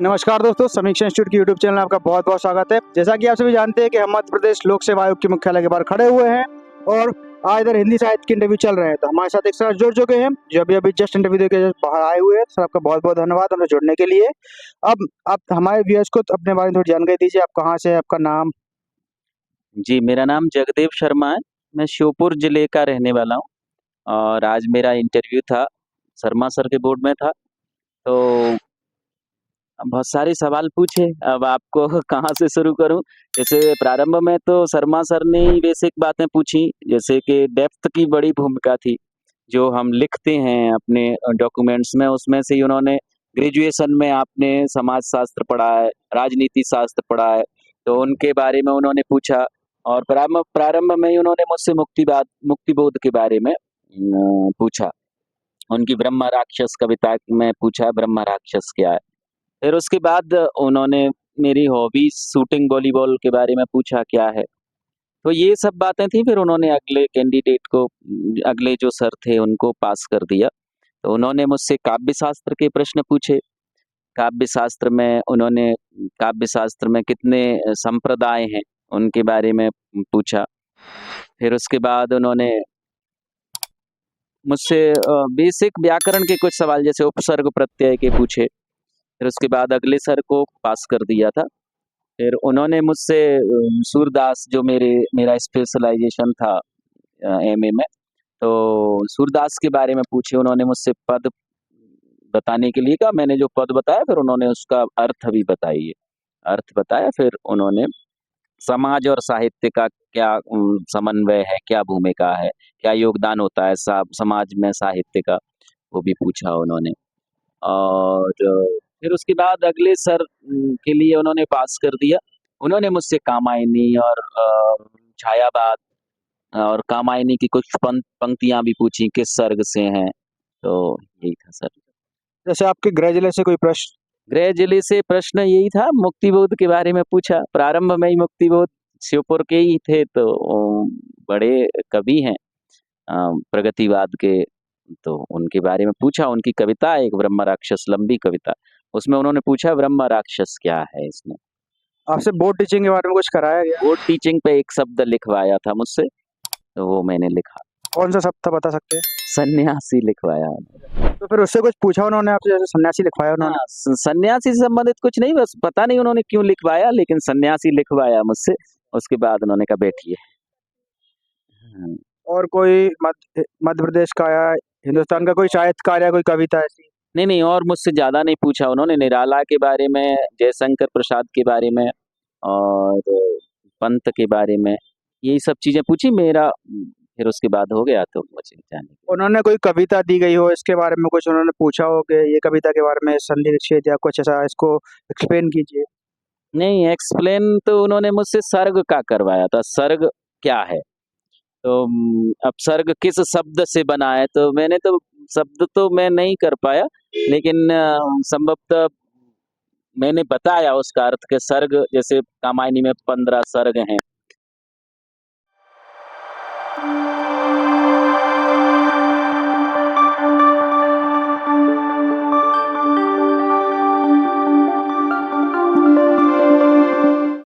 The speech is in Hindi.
नमस्कार दोस्तों, समीक्षा इंस्टीट्यूट की यूट्यूब चैनल में आपका बहुत-बहुत स्वागत है। जैसा कि आप सभी जानते हैं कि हम मध्य प्रदेश लोक सेवा आयोग के मुख्यालय के बाहर खड़े हुए हैं और आज इधर हिंदी साहित्य के इंटरव्यू चल रहे हैं। तो हमारे साथ एक सर जुड़ चुके हैं, जो अभी-अभी जस्ट इंटरव्यू देके बाहर आए हुए हैं। सर आपका बहुत-बहुत धन्यवाद हमसे जुड़ने के लिए। अब आप हमारे व्यूअर्स को अपने बारे में थोड़ी जानकारी दीजिए। आप कहाँ से हैं? आपका नाम? जी, मेरा नाम जगदेव शर्मा है। मैं श्योपुर जिले का रहने वाला हूँ और आज मेरा इंटरव्यू था, शर्मा सर के बोर्ड में था। तो बहुत सारे सवाल पूछे, अब आपको कहाँ से शुरू करूँ? जैसे प्रारंभ में तो शर्मा सर ने ही बेसिक बातें पूछी, जैसे कि डेप्थ की बड़ी भूमिका थी। जो हम लिखते हैं अपने डॉक्यूमेंट्स में, उसमें से ही उन्होंने ग्रेजुएशन में आपने समाजशास्त्र पढ़ा है, राजनीति शास्त्र पढ़ा है, तो उनके बारे में उन्होंने पूछा और प्रारंभ प्रारंभ में ही उन्होंने मुझसे मुक्तिबोध के बारे में पूछा। उनकी ब्रह्म राक्षस कविता में पूछा ब्रह्म राक्षस क्या है? फिर उसके बाद उन्होंने मेरी हॉबीज़ शूटिंग वॉलीबॉल के बारे में पूछा क्या है? तो ये सब बातें थी, फिर उन्होंने अगले कैंडिडेट को अगले जो सर थे उनको पास कर दिया। तो उन्होंने मुझसे काव्य शास्त्र के प्रश्न पूछे। काव्य शास्त्र में उन्होंने काव्य शास्त्र में कितने संप्रदाय हैं, उनके बारे में पूछा। फिर उसके बाद उन्होंने मुझसे बेसिक व्याकरण के कुछ सवाल जैसे उपसर्ग प्रत्यय के पूछे। फिर उसके बाद अगले सर को पास कर दिया था। फिर उन्होंने मुझसे सूरदास जो मेरा स्पेशलाइज़ेशन था एमए में, तो सूरदास के बारे में पूछे उन्होंने मुझसे पद बताने के लिए कहा, मैंने जो पद बताया फिर उन्होंने उसका अर्थ भी बताइए। अर्थ बताया फिर उन्होंने समाज और साहित्य का क्या समन्वय है, क्या भूमिका है, क्या योगदान होता है सा समाज में साहित्य का, वो भी पूछा उन्होंने। और फिर उसके बाद अगले सर के लिए उन्होंने पास कर दिया। उन्होंने मुझसे कामायनी और छायावाद और कामायनी की कुछ पंक्तियाँ भी पूछी, किस सर्ग से हैं, तो यही था सर। जैसे आपके गृह जिले से कोई प्रश्न? गृह जिले से प्रश्न यही था, मुक्तिबोध के बारे में पूछा। प्रारंभ में ही मुक्तिबोध श्योपुर के ही थे, तो बड़े कवि हैं प्रगतिवाद के, तो उनके बारे में पूछा। उनकी कविता है एक ब्रह्म राक्षस, लंबी कविता, उसमें उन्होंने पूछा ब्रह्म राक्षस क्या है इसमें। आपसे बोर्ड टीचिंग के बारे में कुछ कराया गया? बोर्ड टीचिंग पे एक शब्द लिखवाया था मुझसे, तो वो मैंने लिखा। कौन-सा शब्द था बता सकते हैं? सन्यासी लिखवाया। तो फिर उससे कुछ पूछा उन्होंने आपसे, जैसे सन्यासी लिखवाया उन्होंने? हाँ, सन्यासी से संबंधित कुछ नहीं, बस पता नहीं उन्होंने क्यों लिखवाया, लेकिन सन्यासी लिखवाया मुझसे। उसके बाद उन्होंने कहा बैठिए। हाँ। और कोई मध्य प्रदेश का या हिंदुस्तान का कोई साहित्यकार या कोई कविता ऐसी? नहीं, नहीं, और मुझसे ज़्यादा नहीं पूछा उन्होंने। निराला के बारे में, जयशंकर प्रसाद के बारे में और पंत के बारे में, यही सब चीज़ें पूछी। मेरा फिर उसके बाद हो गया तो मुझे जाने के। उन्होंने कोई कविता दी गई हो, इसके बारे में कुछ उन्होंने पूछा हो कि ये कविता के बारे में संदिग्ध या कुछ ऐसा, इसको एक्सप्लेन कीजिए? नहीं, एक्सप्लेन तो उन्होंने मुझसे सर्ग का करवाया था, सर्ग क्या है? तो अब सर्ग किस शब्द से बना है, तो मैंने तो शब्द तो मैं नहीं कर पाया, लेकिन संभवतः मैंने बताया उसका अर्थ के सर्ग, जैसे कामायनी में 15 सर्ग हैं।